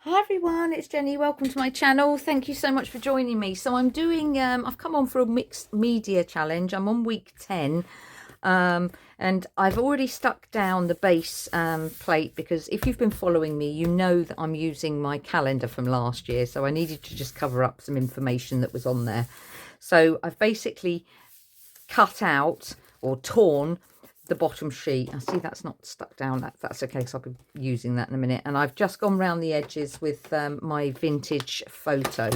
Hi everyone, it's Jenny. Welcome to my channel. Thank you so much for joining me. So I'm doing, I've come on for a mixed media challenge. I'm on week 10 and I've already stuck down the base plate because if you've been following me, you know that I'm using my calendar from last year. So I needed to just cover up some information that was on there. So I've basically cut out or torn the bottom sheet. I see that's not stuck down. That's okay because I'll be using that in a minute. And I've just gone round the edges with my vintage photo.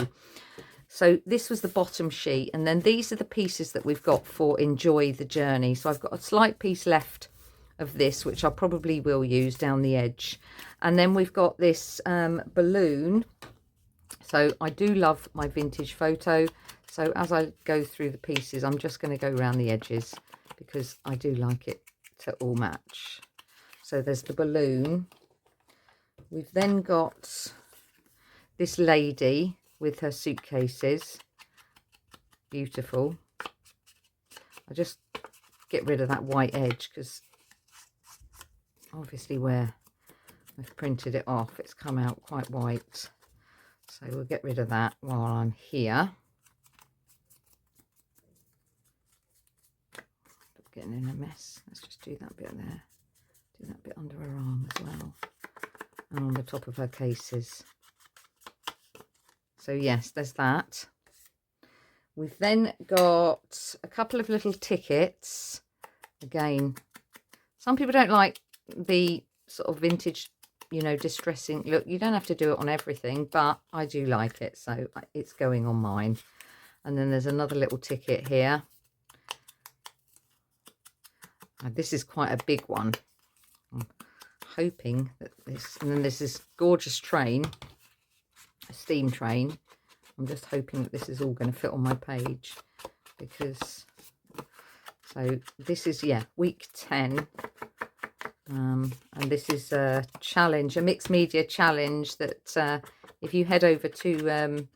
So this was the bottom sheet, and then these are the pieces that we've got for Enjoy the Journey. So I've got a slight piece left of this, which I probably will use down the edge. And then we've got this balloon. So I do love my vintage photo. So as I go through the pieces, I'm just going to go around the edges because I do like it to all match. So there's the balloon. We've then got this lady with her suitcases. Beautiful. I just get rid of that white edge because obviously where I've printed it off, it's come out quite white. So we'll get rid of that while I'm here. Getting in a mess. Let's just do that bit there. Do that bit under her arm as well. And on the top of her cases. So yes, there's that. We've then got a couple of little tickets. Again, some people don't like the sort of vintage, you know, distressing look. You don't have to do it on everything, but I do like it. So it's going on mine. And then there's another little ticket here. This is quite a big one. I'm hoping that this, and then there's this gorgeous train, a steam train. I'm just hoping that this is all going to fit on my page because, so this is, yeah, week 10. And this is a challenge, a mixed media challenge that if you head over to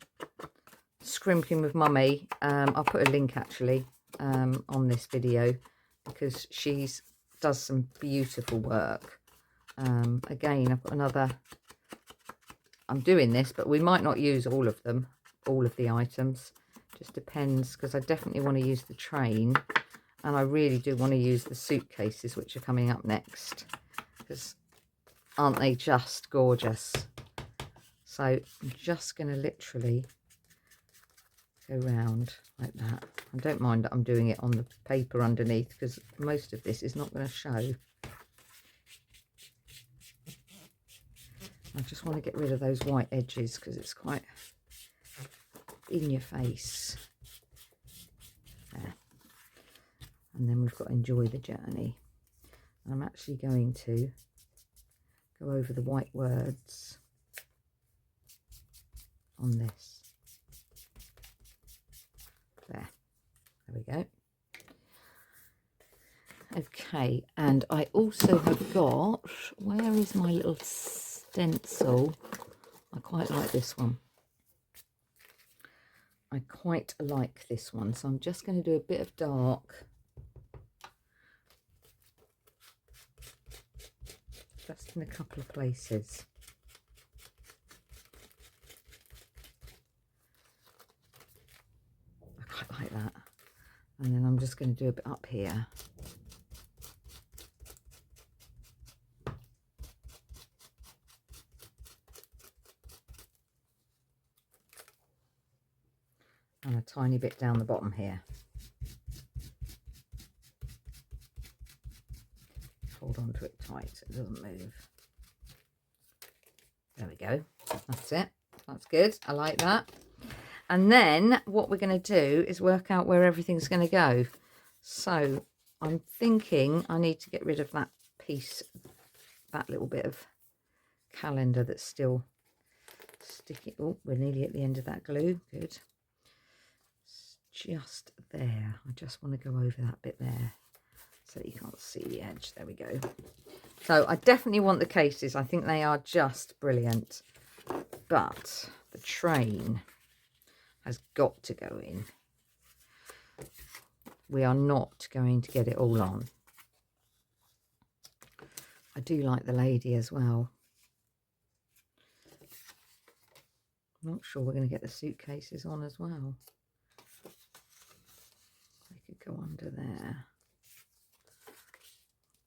Scrimping with Mummy, I'll put a link actually on this video because she's does some beautiful work. Again, I've got another, I'm doing this, but we might not use all of them, all of the items. Just depends, because I definitely want to use the train, and I really do want to use the suitcases, which are coming up next, because aren't they just gorgeous? So I'm just going to literally go round like that. I don't mind that I'm doing it on the paper underneath because most of this is not going to show. I just want to get rid of those white edges because it's quite in your face. There. And then we've got Enjoy the Journey. I'm actually going to go over the white words on this. There we go. Okay, and I also have got, where is my little stencil? I quite like this one. I quite like this one, so I'm just going to do a bit of dark. Just in a couple of places. I quite like that. And then I'm just going to do a bit up here. And a tiny bit down the bottom here. Hold on to it tight so it doesn't move. There we go. That's it. That's good. I like that. And then what we're going to do is work out where everything's going to go. So I'm thinking I need to get rid of that piece, that little bit of calendar that's still sticking. Oh, we're nearly at the end of that glue. Good. It's just there. I just want to go over that bit there so that you can't see the edge. There we go. So I definitely want the cases. I think they are just brilliant. But the train has got to go in. We are not going to get it all on. I do like the lady as well. I'm not sure we're going to get the suitcases on as well. They could go under there.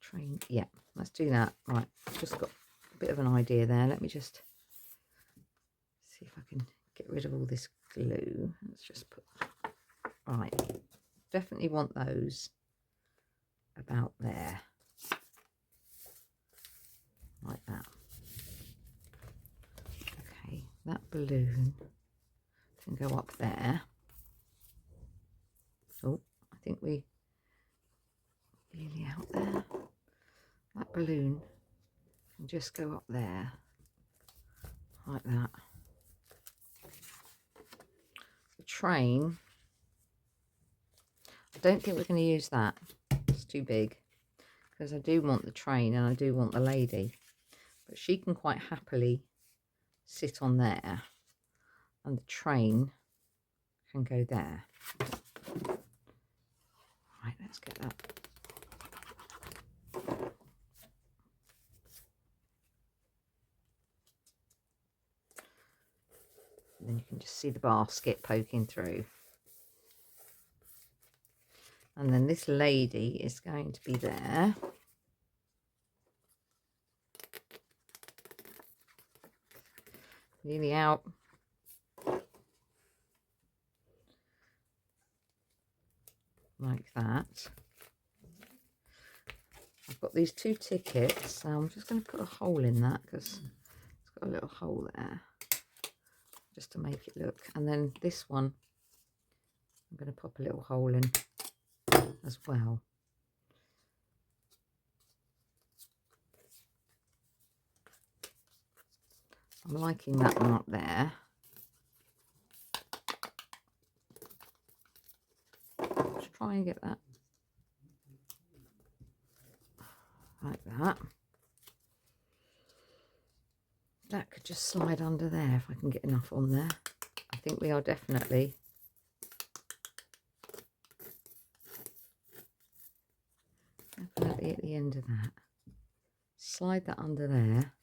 Train, yeah, let's do that. Right, just got a bit of an idea there. Let me just see if I can get rid of all this glue. Let's just put, right, definitely want those about there, like that. Okay, that balloon can go up there. Oh, I think we nearly out there. That balloon can just go up there, like that. The train, I don't think we're going to use that. It's too big, because I do want the train and I do want the lady, but she can quite happily sit on there and the train can go there. Right, let's get that. And then you can just see the basket poking through. And then this lady is going to be there. Nearly out. Like that. I've got these 2 tickets, so I'm just going to put a hole in that because it's got a little hole there, just to make it look. And then this one, I'm going to pop a little hole in as well. I'm liking that one up there. Let's try and get that like that. That could just slide under there if I can get enough on there. I think we are definitely at the end of that. Slide that under there.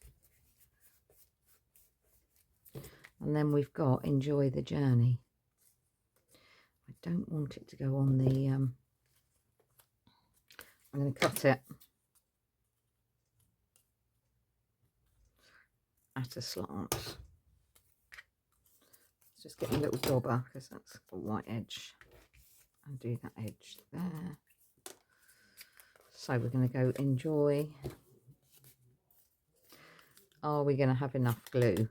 And then we've got enjoy the journey. I don't want it to go on the, I'm going to cut it at a slant. Let's just get a little dauber because that's a white edge and do that edge there. So we're going to go enjoy. Are we going to have enough glue?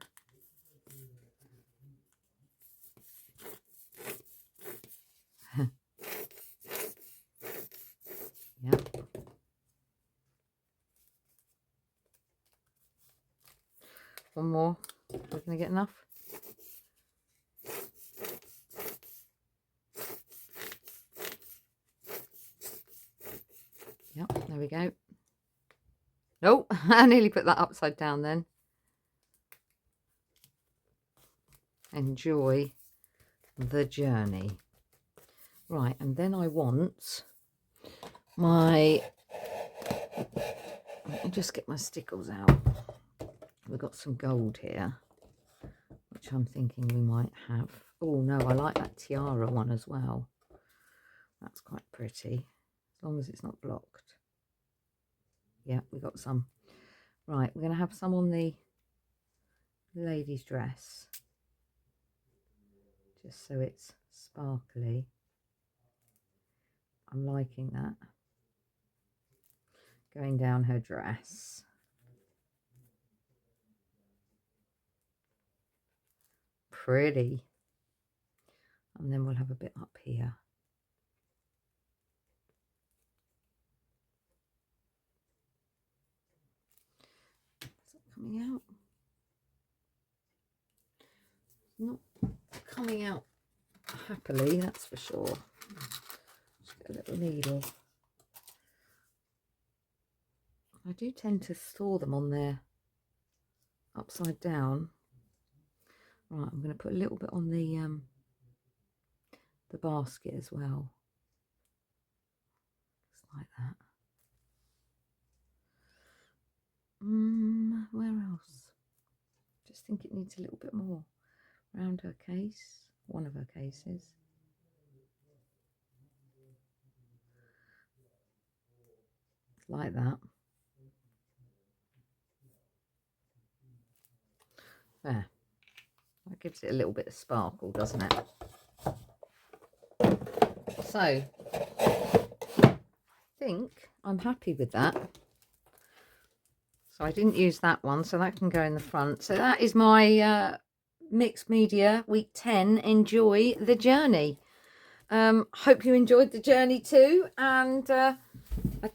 Yep. One more. We're going to get enough. Yep, there we go. Oh, I nearly put that upside down then. Enjoy the journey. Right, and then I want my, let me just get my stickles out. We've got some gold here, which I'm thinking we might have. Oh no, I like that tiara one as well. That's quite pretty, as long as it's not blocked. Yeah, we got some. Right, we're going to have some on the lady's dress, just so it's sparkly. I'm liking that. Going down her dress. Pretty. And then we'll have a bit up here. Is that coming out? Not coming out happily, that's for sure. Just get a little needle. I do tend to store them on there upside down. Right, I'm going to put a little bit on the basket as well. Just like that. Where else? Just think it needs a little bit more. around her case, one of her cases. Like that. There. That gives it a little bit of sparkle, doesn't it? So, I think I'm happy with that. So I didn't use that one, so that can go in the front. So that is my mixed media week 10. Enjoy the journey. Hope you enjoyed the journey too. And I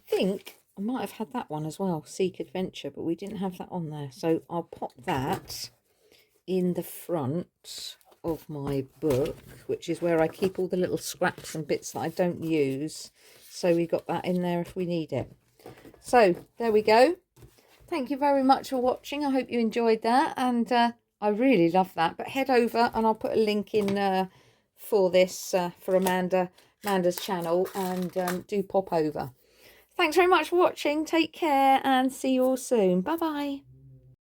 think I might have had that one as well, Seek Adventure, but we didn't have that on there. So I'll pop that in the front of my book, which is where I keep all the little scraps and bits that I don't use. So we got that in there if we need it. So there we go. Thank you very much for watching. I hope you enjoyed that, and I really love that. But head over and I'll put a link in for this for Amanda's channel, and do pop over. Thanks very much for watching. Take care and see you all soon. Bye bye.